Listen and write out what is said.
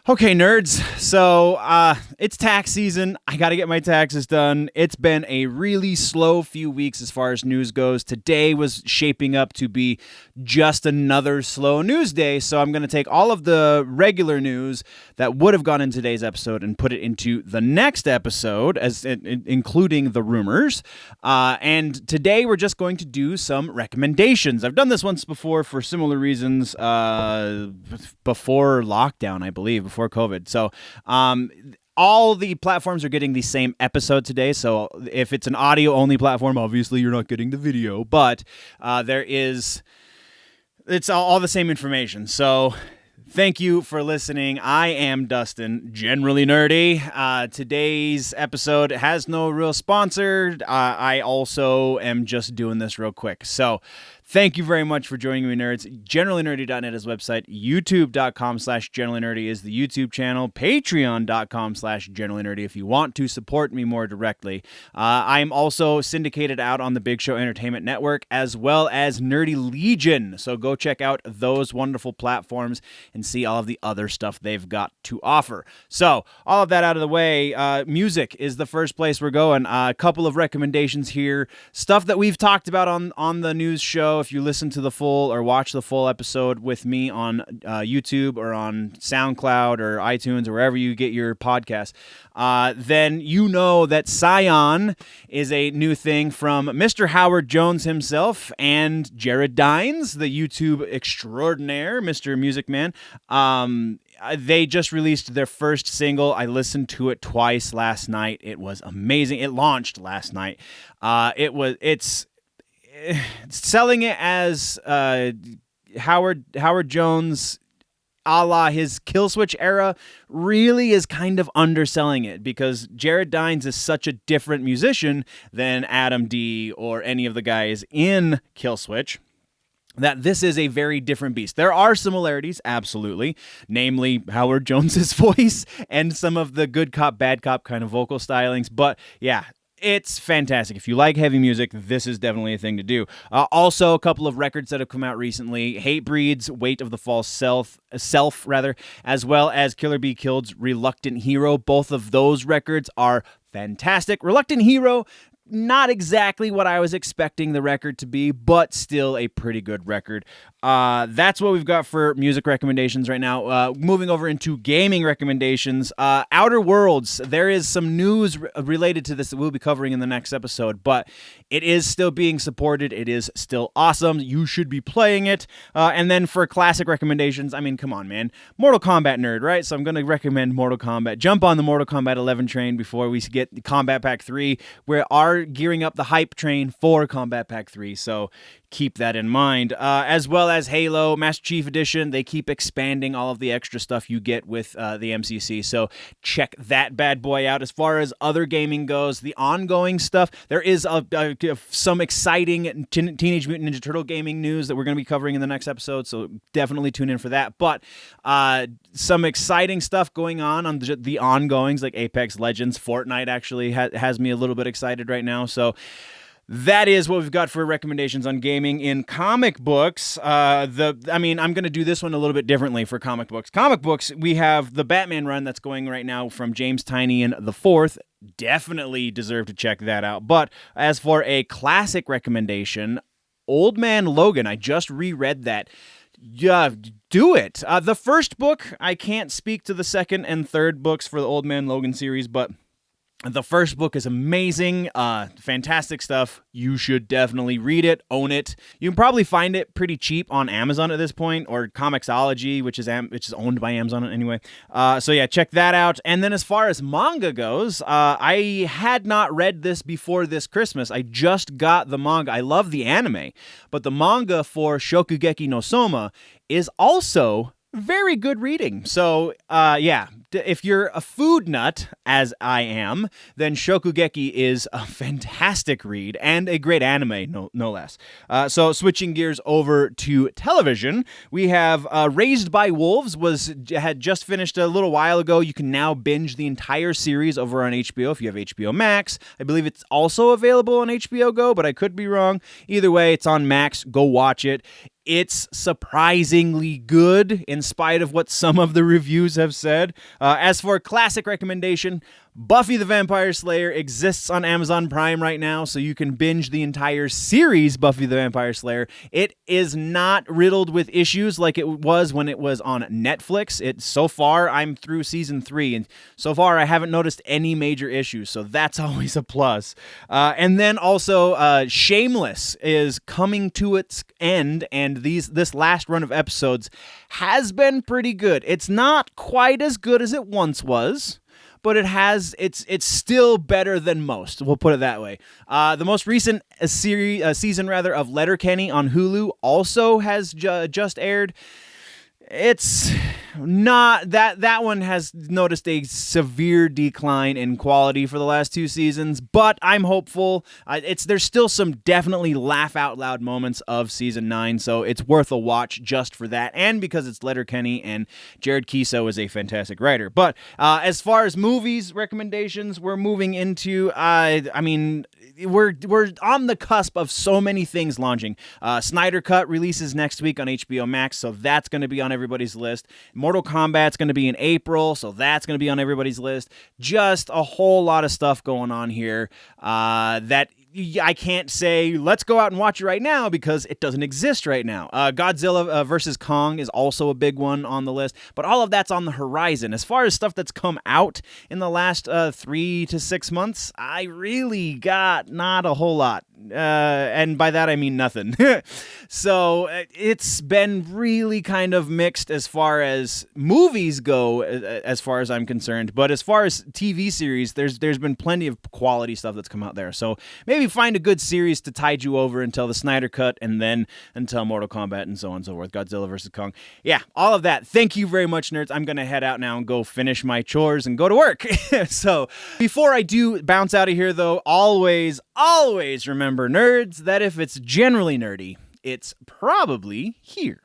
Okay, nerds. So it's tax season. I got to get my taxes done. It's been a really slow few weeks as far as news goes. Today was shaping up to be just another slow news day. So I'm going to take all of the regular news that would have gone in today's episode and put it into the next episode, as including the rumors. And today we're just going to do some recommendations. I've done this once before for similar reasons before lockdown, I believe, before COVID. So all the platforms are getting the same episode today. So if it's an audio-only platform, obviously you're not getting the video. But it's all the same information. So thank you for listening. I am Dustin, generally nerdy. Today's episode has no real sponsor. I also am just doing this real quick. So thank you very much for joining me, nerds. GenerallyNerdy.net is the website. YouTube.com/GenerallyNerdy is the YouTube channel. Patreon.com/GenerallyNerdy if you want to support me more directly. I'm also syndicated out on the Big Show Entertainment Network as well as Nerdy Legion. So go check out those wonderful platforms and see all of the other stuff they've got to offer. So all of that out of the way, music is the first place we're going. A couple of recommendations here. Stuff that we've talked about on the news show. If you listen to the full or watch the full episode with me on YouTube or on SoundCloud or iTunes or wherever you get your podcasts, then you know that Scion is a new thing from Mr. Howard Jones himself and Jared Dines, the YouTube extraordinaire, Mr. Music Man. They just released their first single. I listened to it twice last night. It was amazing. It launched last night. It's selling it as Howard Jones a la his Killswitch era really is kind of underselling it, because Jared Dines is such a different musician than Adam D or any of the guys in Killswitch that this is a very different beast. There are similarities, absolutely, namely Howard Jones's voice and some of the good cop, bad cop kind of vocal stylings, but yeah, it's fantastic. If you like heavy music, this is definitely a thing to do. Also, a couple of records that have come out recently: Hatebreed's Weight of the False Self, as well as Killer Be Killed's Reluctant Hero. Both of those records are fantastic. Reluctant Hero, not exactly what I was expecting the record to be, but still a pretty good record. That's what we've got for music recommendations right now. Moving over into gaming recommendations. Outer Worlds, there is some news related to this that we'll be covering in the next episode, but it is still being supported. It is still awesome. You should be playing it. And then for classic recommendations, I mean, come on, man. Mortal Kombat nerd, right? So I'm going to recommend Mortal Kombat. Jump on the Mortal Kombat 11 train before we get Combat Pack 3. We are gearing up the hype train for Combat Pack 3, so keep that in mind. As well as Halo Master Chief Edition. They keep expanding all of the extra stuff you get with the MCC, so check that bad boy out. As far as other gaming goes, the ongoing stuff, there is some exciting Teenage Mutant Ninja Turtle gaming news that we're going to be covering in the next episode, so definitely tune in for that. But some exciting stuff going on the ongoings, like Apex Legends. Fortnite actually has me a little bit excited right now, so that is what we've got for recommendations on gaming. In comic books, I'm going to do this one a little bit differently for comic books. Comic books, we have the Batman run that's going right now from James Tynion IV. Definitely deserve to check that out. But as for a classic recommendation, Old Man Logan, I just reread that. Yeah, do it. The first book, I can't speak to the second and third books for the Old Man Logan series, but the first book is amazing, fantastic stuff. You should definitely read it, own it. You can probably find it pretty cheap on Amazon at this point, or Comixology, which is owned by Amazon anyway. So yeah, check that out. And then as far as manga goes, I had not read this before this Christmas. I just got the manga. I love the anime, but the manga for Shokugeki no Soma is also very good reading. So, yeah, if you're a food nut, as I am, then Shokugeki is a fantastic read and a great anime, no less. So, switching gears over to television, we have Raised by Wolves had just finished a little while ago. You can now binge the entire series over on HBO if you have HBO Max. I believe it's also available on HBO Go, but I could be wrong. Either way, it's on Max. Go watch it. it's surprisingly good in spite of what some of the reviews have said. As for a classic recommendation, Buffy the Vampire Slayer exists on Amazon Prime right now, so you can binge the entire series Buffy the Vampire Slayer. It is not riddled with issues like it was when it was on Netflix. So far, I'm through season 3, and so far I haven't noticed any major issues, so that's always a plus. And then also, Shameless is coming to its end, and this last run of episodes has been pretty good. It's not quite as good as it once was, but it's still better than most. We'll put it that way. The most recent season of Letterkenny on Hulu also has just aired. It's not that one has noticed a severe decline in quality for the last 2 seasons, but I'm hopeful. There's still some definitely laugh out loud moments of season 9, so it's worth a watch just for that, and because it's Letterkenny and Jared Kiso is a fantastic writer. But as far as movies recommendations, we're moving into we're on the cusp of so many things launching. Snyder Cut releases next week on HBO Max, so that's going to be on everybody's list. Mortal Kombat's going to be in April, so that's going to be on everybody's list. Just a whole lot of stuff going on here that I can't say, let's go out and watch it right now, because it doesn't exist right now. Godzilla versus Kong is also a big one on the list, but all of that's on the horizon. As far as stuff that's come out in the last 3 to 6 months, I really got not a whole lot. And by that I mean nothing. So it's been really kind of mixed as far as movies go, as far as I'm concerned. But as far as TV series, there's been plenty of quality stuff that's come out there. So maybe find a good series to tide you over until the Snyder Cut, and then until Mortal Kombat, and so on and so forth. Godzilla versus Kong. Yeah, all of that. Thank you very much, nerds. I'm going to head out now and go finish my chores and go to work. So before I do bounce out of here, though, always remember, nerds, that if it's generally nerdy, it's probably here.